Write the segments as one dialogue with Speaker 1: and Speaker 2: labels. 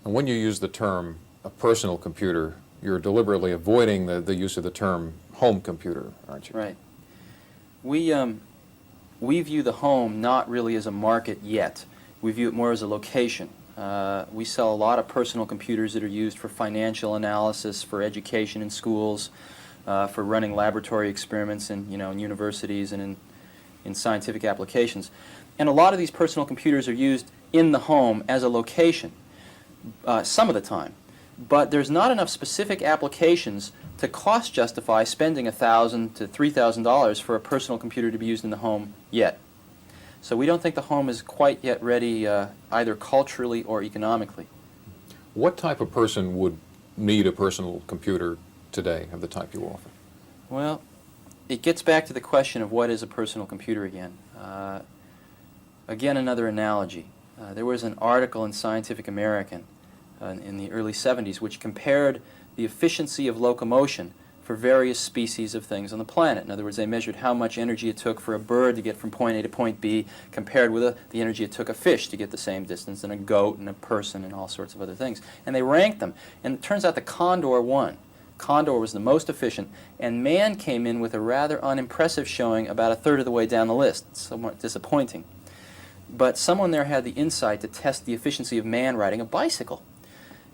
Speaker 1: And when you use the term a personal computer, you're deliberately avoiding the use of the term home computer, aren't you?
Speaker 2: Right. We view the home not really as a market yet. We view it more as a location. We sell a lot of personal computers that are used for financial analysis, for education in schools, for running laboratory experiments in universities and in scientific applications. And a lot of these personal computers are used in the home as a location, some of the time. But there's not enough specific applications to cost justify spending $1,000 to $3,000 for a personal computer to be used in the home yet. So we don't think the home is quite yet ready either culturally or economically.
Speaker 1: What type of person would need a personal computer today of the type you offer?
Speaker 2: Well, it gets back to the question of what is a personal computer again. Again, another analogy. There was an article in Scientific American in the early 70s which compared the efficiency of locomotion for various species of things on the planet. In other words, they measured how much energy it took for a bird to get from point A to point B compared with the energy it took a fish to get the same distance, and a goat and a person and all sorts of other things. And they ranked them, and it turns out the condor won. Condor was the most efficient, and man came in with a rather unimpressive showing about a third of the way down the list. Somewhat disappointing. But someone there had the insight to test the efficiency of man riding a bicycle.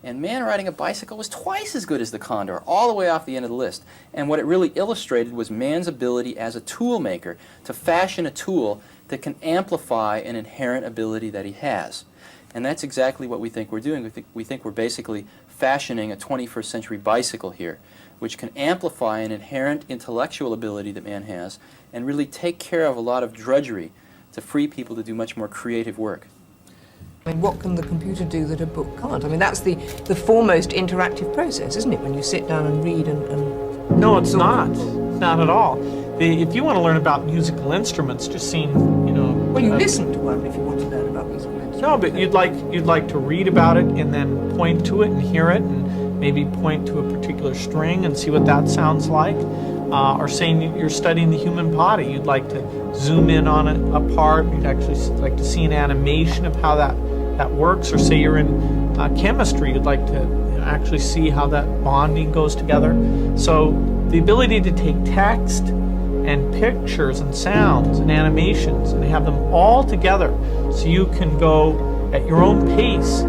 Speaker 2: And man riding a bicycle was twice as good as the condor, all the way off the end of the list. And what it really illustrated was man's ability as a tool maker to fashion a tool that can amplify an inherent ability that he has. And that's exactly what we think we're doing. We think we're basically fashioning a 21st century bicycle here, which can amplify an inherent intellectual ability that man has and really take care of a lot of drudgery to free people to do much more creative work.
Speaker 3: I mean, what can the computer do that a book can't? I mean, that's the foremost interactive process, isn't it, when you sit down and read and
Speaker 4: No, it's not. Not at all. If you want to learn about musical instruments, just seeing,
Speaker 3: Well, you listen to one if you want to learn about musical instruments.
Speaker 4: No, but you'd like to read about it and then point to it and hear it and maybe point to a particular string and see what that sounds like. Or saying you're studying the human body, you'd like to zoom in on a part, you'd actually like to see an animation of how that works, or say you're in chemistry, you'd like to actually see how that bonding goes together. So the ability to take text and pictures and sounds and animations and have them all together so you can go at your own pace,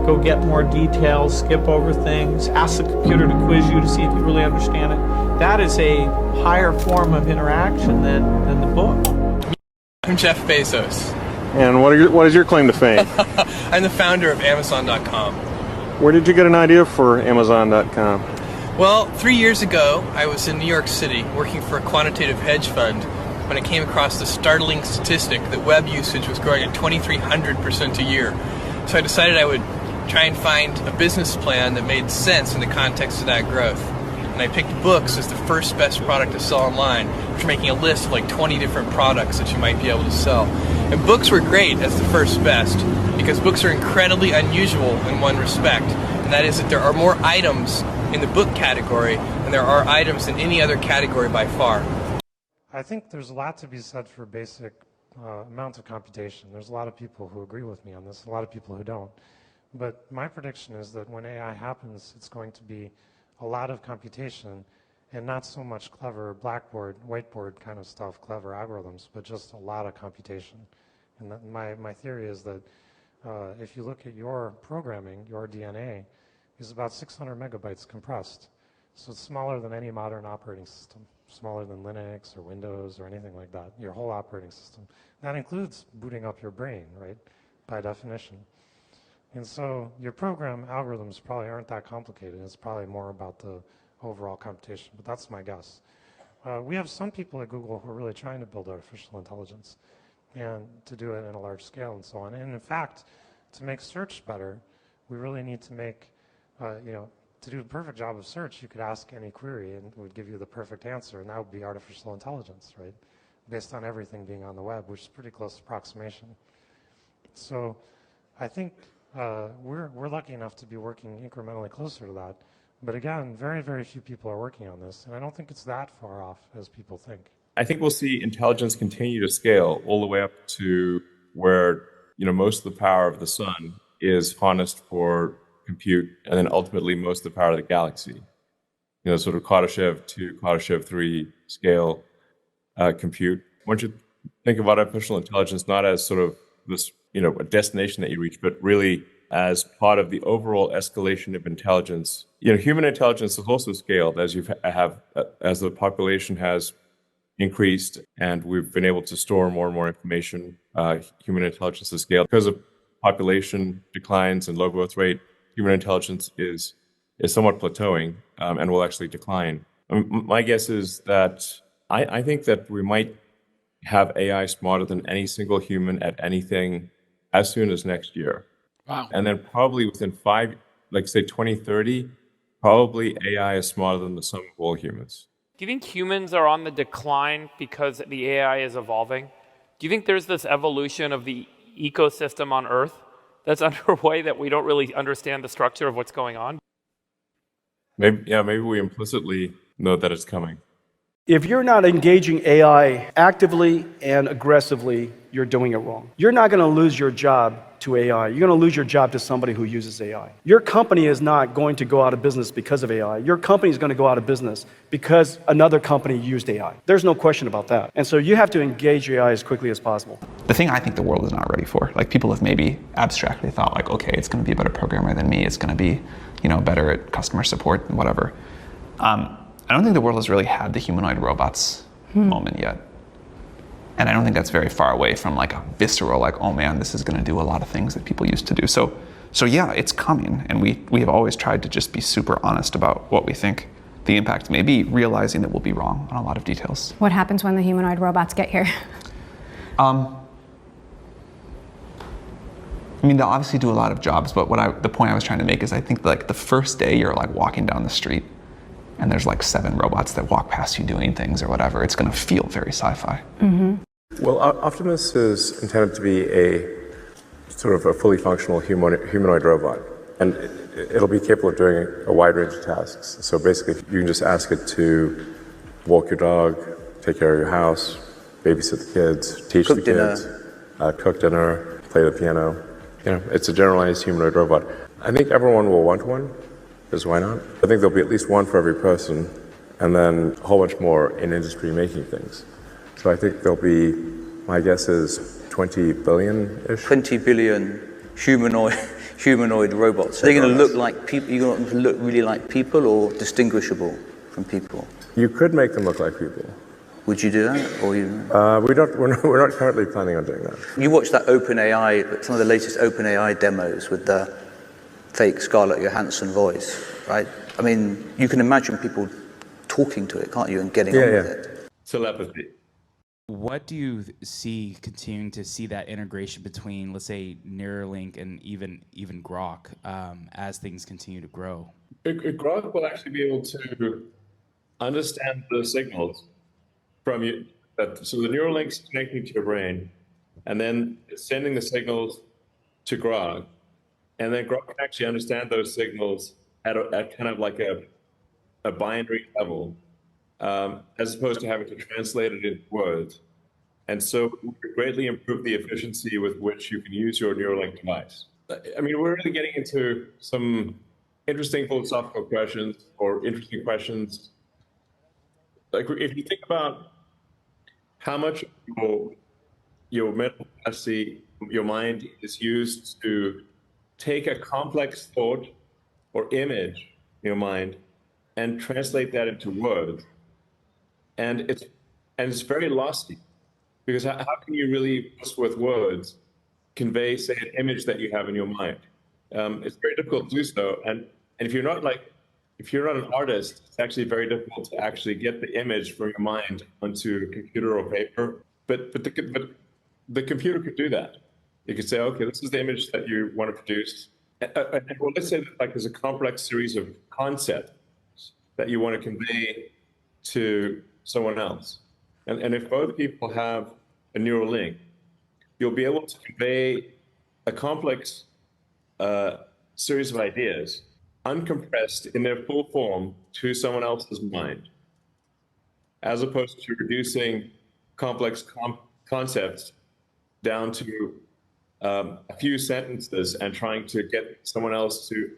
Speaker 4: go get more details, skip over things, ask the computer to quiz you to see if you really understand it. That is a higher form of interaction than the book.
Speaker 5: I'm Jeff Bezos.
Speaker 6: And what is your claim to fame?
Speaker 5: I'm the founder of Amazon.com.
Speaker 6: Where did you get an idea for Amazon.com?
Speaker 5: Well, 3 years ago, I was in New York City working for a quantitative hedge fund when I came across the startling statistic that web usage was growing at 2,300% a year. So I decided I would try and find a business plan that made sense in the context of that growth. And I picked books as the first best product to sell online, which making a list of like 20 different products that you might be able to sell. And books were great as the first best because books are incredibly unusual in one respect, and that is that there are more items in the book category than there are items in any other category by far.
Speaker 7: I think there's a lot to be said for basic amounts of computation. There's a lot of people who agree with me on this, a lot of people who don't. But my prediction is that when AI happens, it's going to be a lot of computation and not so much clever blackboard, whiteboard kind of stuff, clever algorithms, but just a lot of computation. And my theory is that if you look at your programming, your DNA is about 600 megabytes compressed. So it's smaller than any modern operating system, smaller than Linux or Windows or anything like that, your whole operating system. That includes booting up your brain, right, by definition. And so your program algorithms probably aren't that complicated. It's probably more about the overall computation, but that's my guess. We have some people at Google who are really trying to build artificial intelligence and to do it in a large scale and so on. And in fact, to make search better, we really need to make, to do a perfect job of search, you could ask any query and it would give you the perfect answer, and that would be artificial intelligence, right? Based on everything being on the web, which is pretty close approximation. So I think we're lucky enough to be working incrementally closer to that. But again, very, very few people are working on this, and I don't think it's that far off as people think.
Speaker 8: I think we'll see intelligence continue to scale all the way up to where most of the power of the sun is harnessed for compute, and then ultimately most of the power of the galaxy. Sort of Kardashev 2, Kardashev 3 scale compute. Once you think about artificial intelligence not as sort of this, a destination that you reach, but really as part of the overall escalation of intelligence. Human intelligence is also scaled as as the population has increased and we've been able to store more and more information. Human intelligence is scaled because of population declines and low growth rate. Human intelligence is somewhat plateauing and will actually decline. My guess is that I think that we might have AI smarter than any single human at anything as soon as next year.
Speaker 9: Wow.
Speaker 8: And then probably within say 2030, probably AI is smarter than the sum of all humans.
Speaker 10: Do you think humans are on the decline because the AI is evolving? Do you think there's this evolution of the ecosystem on Earth that's underway that we don't really understand the structure of what's going on?
Speaker 8: Maybe we implicitly know that it's coming.
Speaker 11: If you're not engaging AI actively and aggressively, you're doing it wrong. You're not going to lose your job to AI. You're going to lose your job to somebody who uses AI. Your company is not going to go out of business because of AI. Your company is going to go out of business because another company used AI. There's no question about that. And so you have to engage AI as quickly as possible.
Speaker 12: The thing I think the world is not ready for, like people have maybe abstractly thought like, okay, it's going to be a better programmer than me. It's going to be, better at customer support and whatever. I don't think the world has really had the humanoid robots moment yet. And I don't think that's very far away from like a visceral, like, oh man, this is going to do a lot of things that people used to do. So yeah, it's coming. And we have always tried to just be super honest about what we think the impact may be, realizing that we'll be wrong on a lot of details.
Speaker 13: What happens when the humanoid robots get here?
Speaker 12: They'll obviously do a lot of jobs, but the point I was trying to make is I think like the first day you're like walking down the street and there's like 7 robots that walk past you doing things or whatever, it's going to feel very sci-fi.
Speaker 14: Mm-hmm. Well, Optimus is intended to be a sort of a fully functional humanoid robot, and it'll be capable of doing a wide range of tasks. So basically, you can just ask it to walk your dog, take care of your house, babysit the kids, teach the kids, cook dinner, play the piano. It's a generalized humanoid robot. I think everyone will want one. Because why not? I think there'll be at least one for every person, and then a whole bunch more in industry making things. So I think there'll be, my guess is 20 billion-ish.
Speaker 15: 20 billion humanoid robots. They're going to look like people. You're going to look really like people, or distinguishable from people.
Speaker 14: You could make them look like people.
Speaker 15: Would you do that, or you?
Speaker 14: We're not currently planning on doing that.
Speaker 15: You watched that OpenAI, some of the latest OpenAI demos with the fake Scarlett Johansson voice, right? I mean, you can imagine people talking to it, can't you, and getting on with it.
Speaker 8: Telepathy.
Speaker 16: What do you see continuing to see that integration between, let's say, Neuralink and even Grok as things continue to grow?
Speaker 8: Grok will actually be able to understand the signals from you. So the Neuralink's connecting to your brain, and then it's sending the signals to Grok. And then Grok can actually understand those signals at kind of like a binary level, as opposed to having to translate it into words. And so we could greatly improve the efficiency with which you can use your Neuralink device. I mean, we're really getting into some interesting philosophical questions or interesting questions. Like if you think about how much your mental capacity, your mind is used to take a complex thought or image in your mind and translate that into words. And it's very lossy, because how can you really, just with words, convey, say, an image that you have in your mind? It's very difficult to do so. And if you're not an artist, it's actually very difficult to actually get the image from your mind onto a computer or paper. But the computer could do that. You could say, okay, this is the image that you want to produce. Well, let's say that there's a complex series of concepts that you want to convey to someone else. And if both people have a neural link, you'll be able to convey a complex series of ideas, uncompressed in their full form, to someone else's mind, as opposed to reducing complex concepts down to a few sentences and trying to get someone else to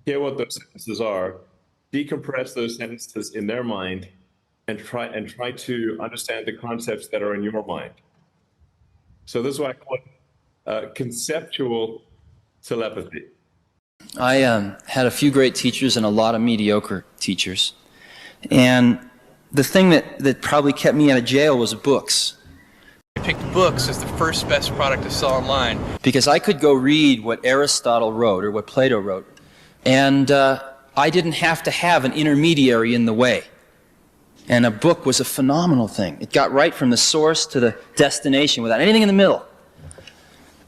Speaker 8: hear what those sentences are, decompress those sentences in their mind, and try to understand the concepts that are in your mind. So this is why I call it conceptual telepathy.
Speaker 2: I had a few great teachers and a lot of mediocre teachers. And the thing that probably kept me out of jail was books.
Speaker 5: I picked books as the first best product to sell online.
Speaker 2: Because I could go read what Aristotle wrote or what Plato wrote, and I didn't have to have an intermediary in the way. And a book was a phenomenal thing. It got right from the source to the destination without anything in the middle.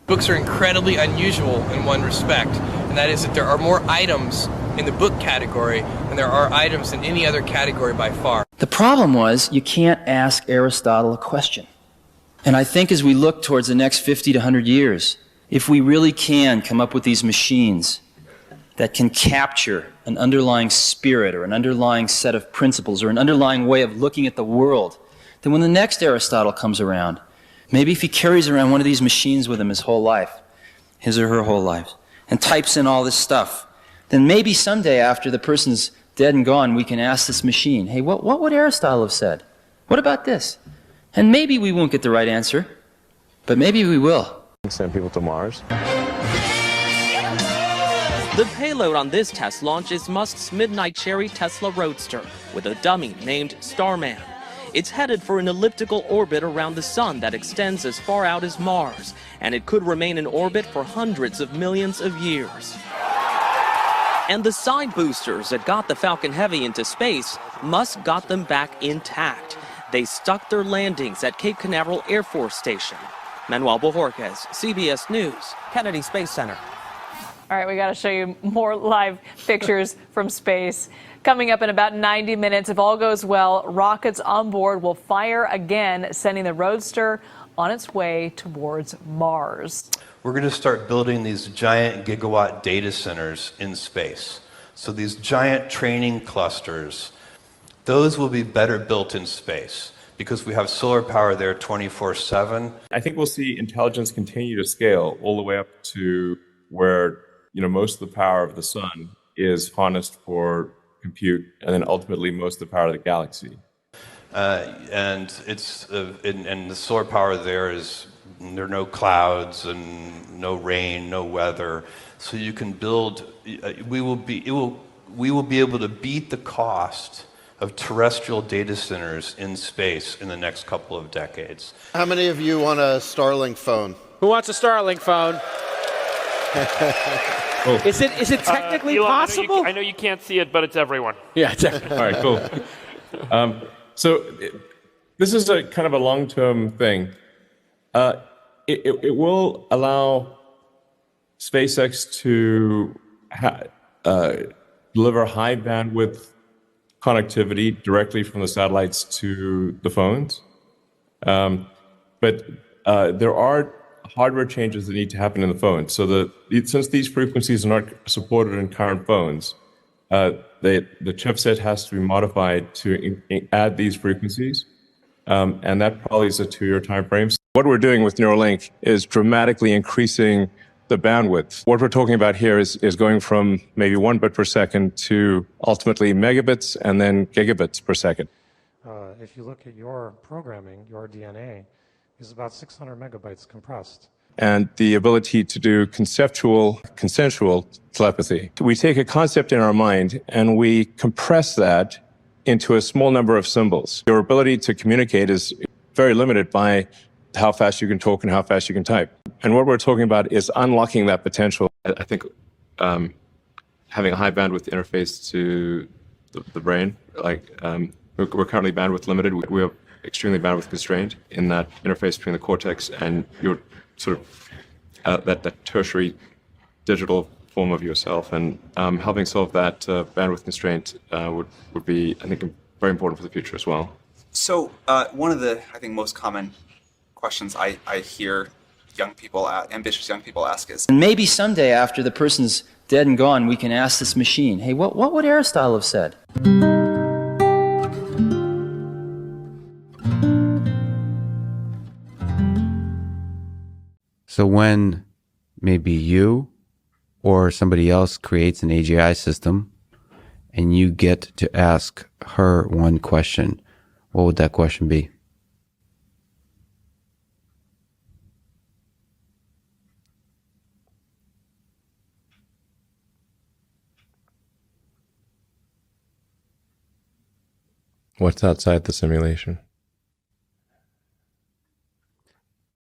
Speaker 5: Books are incredibly unusual in one respect, and that is that there are more items in the book category than there are items in any other category by far.
Speaker 2: The problem was you can't ask Aristotle a question. And I think as we look towards the next 50 to 100 years, if we really can come up with these machines that can capture an underlying spirit or an underlying set of principles or an underlying way of looking at the world, then when the next Aristotle comes around, maybe if he carries around one of these machines with him his whole life, his or her whole life, and types in all this stuff, then maybe someday after the person's dead and gone, we can ask this machine, hey, what would Aristotle have said? What about this? And maybe we won't get the right answer, but maybe we will.
Speaker 6: Send people to Mars.
Speaker 9: The payload on this test launch is Musk's Midnight Cherry Tesla Roadster, with a dummy named Starman. It's headed for an elliptical orbit around the sun that extends as far out as Mars, and it could remain in orbit for hundreds of millions of years. And the side boosters that got the Falcon Heavy into space, Musk got them back intact. They stuck their landings at Cape Canaveral Air Force Station. Manuel Bojorquez, CBS News, Kennedy Space Center.
Speaker 17: All right, we got to show you more live pictures from space. Coming up in about 90 minutes, if all goes well, rockets on board will fire again, sending the Roadster on its way towards Mars.
Speaker 18: We're going to start building these giant gigawatt data centers in space. So these giant training clusters, those will be better built in space because we have solar power there 24/7.
Speaker 8: I think we'll see intelligence continue to scale all the way up to where most of the power of the sun is harnessed for compute, and then ultimately most of the power of the galaxy.
Speaker 18: And the solar power there are no clouds and no rain, no weather. So you can build. We will be able to beat the cost of terrestrial data centers in space in the next couple of decades.
Speaker 19: How many of you want a Starlink phone?
Speaker 20: Who wants a Starlink phone?
Speaker 8: Oh.
Speaker 20: Is it technically
Speaker 10: Elon,
Speaker 20: possible?
Speaker 10: I know you can't see it, but it's everyone.
Speaker 20: Yeah, it's everyone.
Speaker 8: All right, cool. So this is a kind of a long-term thing. It will allow SpaceX to deliver high bandwidth connectivity directly from the satellites to the phones. But there are hardware changes that need to happen in the phone. So since these frequencies are not supported in current phones, the chipset has to be modified to add these frequencies. And that probably is a 2-year time frame.
Speaker 14: What we're doing with Neuralink is dramatically increasing the bandwidth. What we're talking about here is going from maybe 1 bit per second to ultimately megabits and then gigabits per second.
Speaker 7: If you look at your programming, your DNA is about 600 megabytes compressed.
Speaker 14: And the ability to do consensual telepathy. We take a concept in our mind and we compress that into a small number of symbols. Your ability to communicate is very limited by how fast you can talk and how fast you can type. And what we're talking about is unlocking that potential. I think having a high bandwidth interface to the brain, we're currently bandwidth limited. We are extremely bandwidth constrained in that interface between the cortex and your sort of that tertiary digital form of yourself. And helping solve that bandwidth constraint would be, I think, very important for the future as well.
Speaker 21: So one of the, I think, most common questions I hear ambitious young people ask is,
Speaker 2: And maybe someday after the person's dead and gone, we can ask this machine, hey, what would Aristotle have said?
Speaker 1: So when maybe you or somebody else creates an AGI system and you get to ask her one question, what would that question be?
Speaker 14: What's outside the simulation?